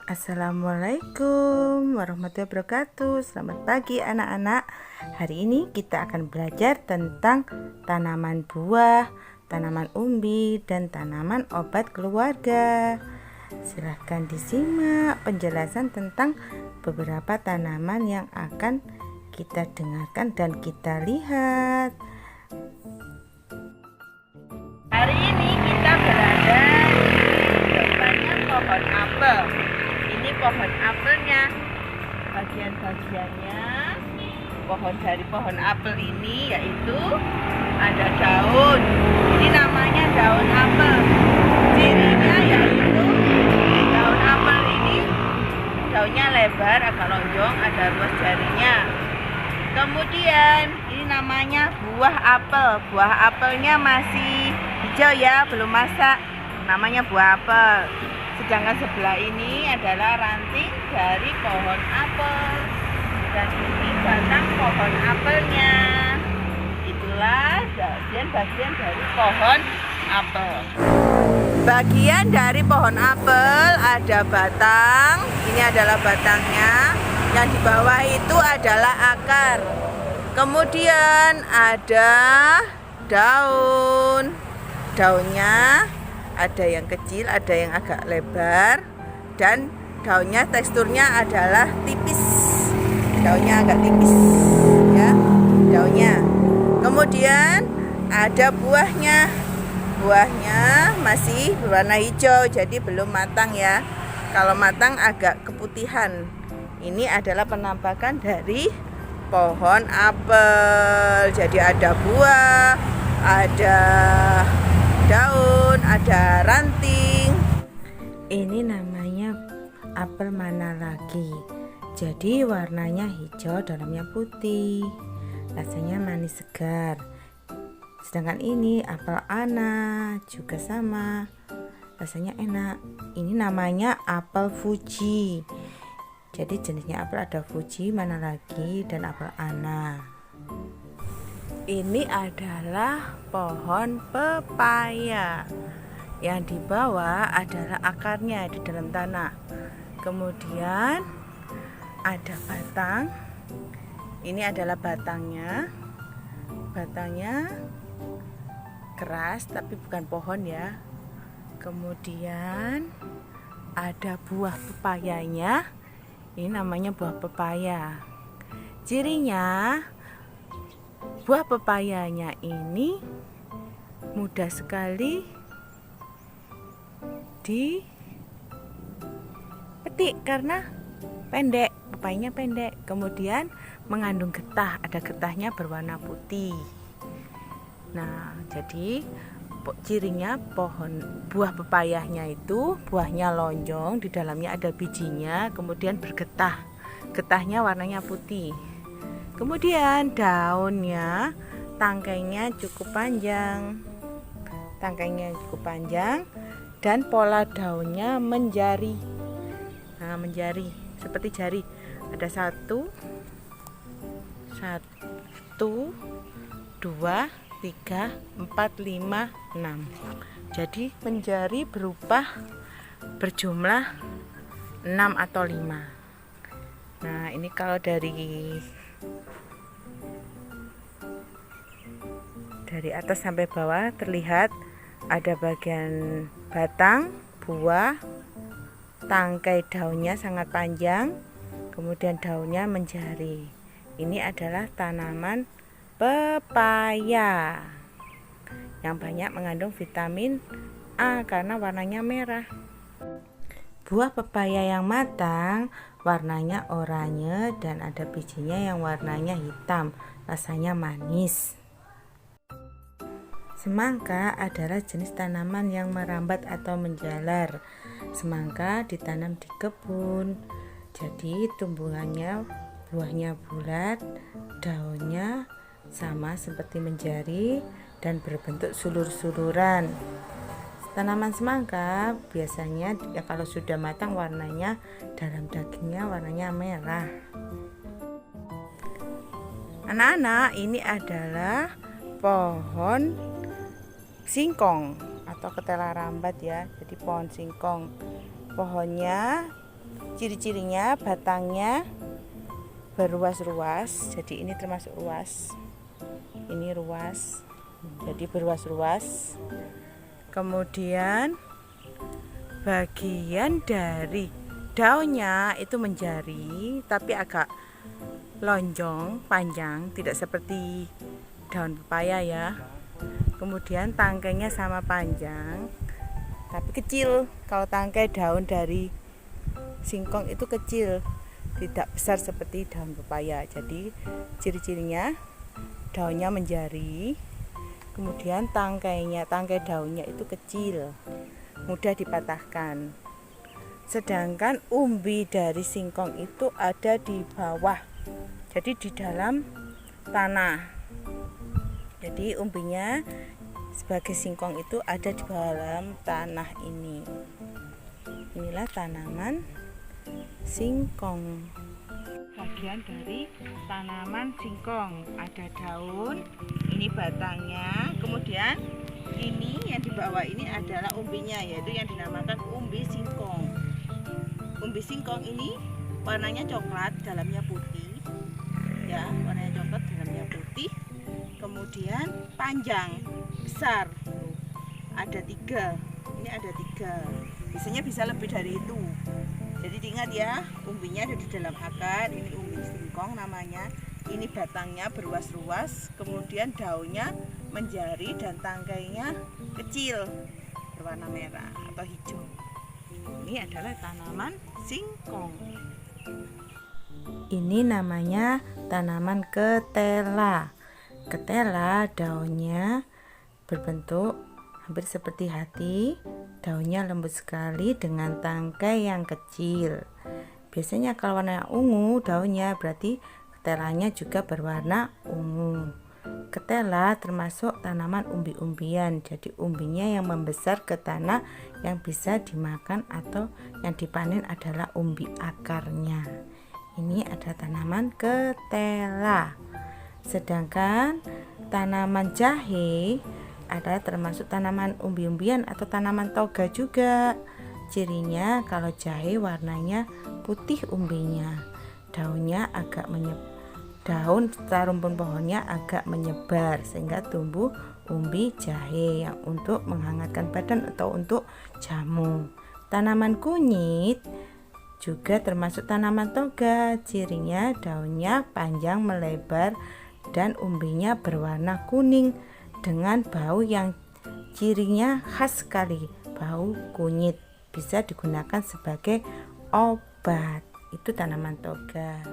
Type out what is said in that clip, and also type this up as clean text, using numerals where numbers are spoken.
Assalamualaikum warahmatullahi wabarakatuh. Selamat pagi anak-anak. Hari ini kita akan belajar tentang tanaman buah, tanaman umbi, dan tanaman obat keluarga. Silahkan disimak penjelasan tentang beberapa tanaman yang akan kita dengarkan dan kita lihat. Hari ini kita berada di depannya pohon apel. Ini pohon apelnya, bagian-bagiannya dari pohon apel ini yaitu ada daun. Ini namanya daun apel. Cirinya yaitu daun apel ini daunnya lebar, agak lonjong, ada ruas jarinya. Kemudian ini namanya buah apel. Buah apelnya masih hijau ya, belum masak. Namanya buah apel. Sedangkan sebelah ini adalah ranting dari pohon apel. Dan ini batang pohon apelnya. Itulah bagian-bagian dari pohon apel. Bagian dari pohon apel ada batang. Ini adalah batangnya. Yang di bawah itu adalah akar. Kemudian ada daun. Daunnya ada yang kecil, ada yang agak lebar, dan daunnya teksturnya adalah tipis. Daunnya agak tipis ya, daunnya. Kemudian ada buahnya. Buahnya masih berwarna hijau, jadi belum matang ya. Kalau matang agak keputihan. Ini adalah penampakan dari pohon apel. Jadi ada buah, ada daun, ada ranting. Ini namanya apel mana lagi? Jadi warnanya hijau, dalamnya putih. Rasanya manis segar. Sedangkan ini apel ana juga sama. Rasanya enak. Ini namanya apel Fuji. Jadi jenisnya apel ada Fuji, mana lagi, dan apel ana. Ini adalah pohon pepaya. Yang di bawah adalah akarnya di dalam tanah. Kemudian ada batang. Ini adalah batangnya. Batangnya keras tapi bukan pohon ya. Kemudian ada buah pepayanya. Ini namanya buah pepaya. Cirinya buah pepayanya ini mudah sekali dipetik karena pendek, pepayanya pendek. Kemudian mengandung getah, ada getahnya berwarna putih. Nah, jadi cirinya pohon buah pepayanya itu buahnya lonjong, di dalamnya ada bijinya, kemudian bergetah. Getahnya warnanya putih. Kemudian daunnya, tangkainya cukup panjang. Tangkainya cukup panjang dan pola daunnya menjari. Nah, menjari seperti jari. Ada 1, 2, 3, 4, 5, 6. Jadi menjari berjumlah 6 atau 5. Nah, ini kalau dari atas sampai bawah terlihat ada bagian batang, buah, tangkai daunnya sangat panjang, kemudian daunnya menjari. Ini adalah tanaman pepaya yang banyak mengandung vitamin A karena warnanya merah. Buah pepaya yang matang warnanya oranye dan ada bijinya yang warnanya hitam, rasanya manis. Semangka adalah jenis tanaman yang merambat atau menjalar. Semangka ditanam di kebun. Jadi tumbuhannya buahnya bulat, daunnya sama seperti menjari dan berbentuk sulur-suluran. Tanaman semangka biasanya ya kalau sudah matang warnanya dalam dagingnya warnanya merah. Anak-anak, ini adalah pohon singkong atau ketela rambat ya. Jadi pohon singkong. Pohonnya Ciri-cirinya batangnya berruas-ruas, jadi ini termasuk ruas. Ini ruas, jadi berruas-ruas. Kemudian bagian dari daunnya itu menjari, tapi agak lonjong, panjang, tidak seperti daun pepaya ya. Kemudian tangkainya sama panjang, tapi kecil. Kalau tangkai daun dari singkong itu kecil, tidak besar seperti daun pepaya. Jadi ciri-cirinya daunnya menjari, kemudian tangkai daunnya itu kecil, mudah dipatahkan. Sedangkan umbi dari singkong itu ada di bawah, jadi di dalam tanah. Jadi umbinya sebagai singkong itu ada di dalam tanah ini. Inilah tanaman singkong. Bagian dari tanaman singkong, ada daun, ini batangnya, kemudian ini yang di bawah ini adalah umbinya, yaitu yang dinamakan umbi singkong. Umbi singkong ini warnanya coklat, dalamnya putih, ya, warnanya coklat, dalamnya putih. Kemudian panjang, besar, ada 3. Ini ada 3. Biasanya bisa lebih dari itu. Jadi diingat ya, umbinya ada di dalam akar. Ini umbi singkong namanya. Ini batangnya berruas-ruas, kemudian daunnya menjari dan tangkainya kecil, berwarna merah atau hijau. Ini adalah tanaman singkong. Ini namanya tanaman ketela. Ketela daunnya berbentuk hampir seperti hati. Daunnya lembut sekali dengan tangkai yang kecil. Biasanya kalau warna ungu daunnya, berarti ketelanya juga berwarna ungu. Ketela termasuk tanaman umbi-umbian, jadi umbinya yang membesar ke tanah yang bisa dimakan atau yang dipanen adalah umbi akarnya. Ini ada tanaman ketela. Sedangkan tanaman jahe adalah termasuk tanaman umbi-umbian atau tanaman toga juga. Cirinya kalau jahe warnanya putih umbinya, daunnya agak daun serta rumpun pohonnya agak menyebar sehingga tumbuh umbi jahe yang untuk menghangatkan badan atau untuk jamu. Tanaman kunyit juga termasuk tanaman toga. Cirinya daunnya panjang melebar dan umbinya berwarna kuning dengan bau yang cirinya khas sekali, bau kunyit. Bisa digunakan sebagai obat. Itu tanaman toga.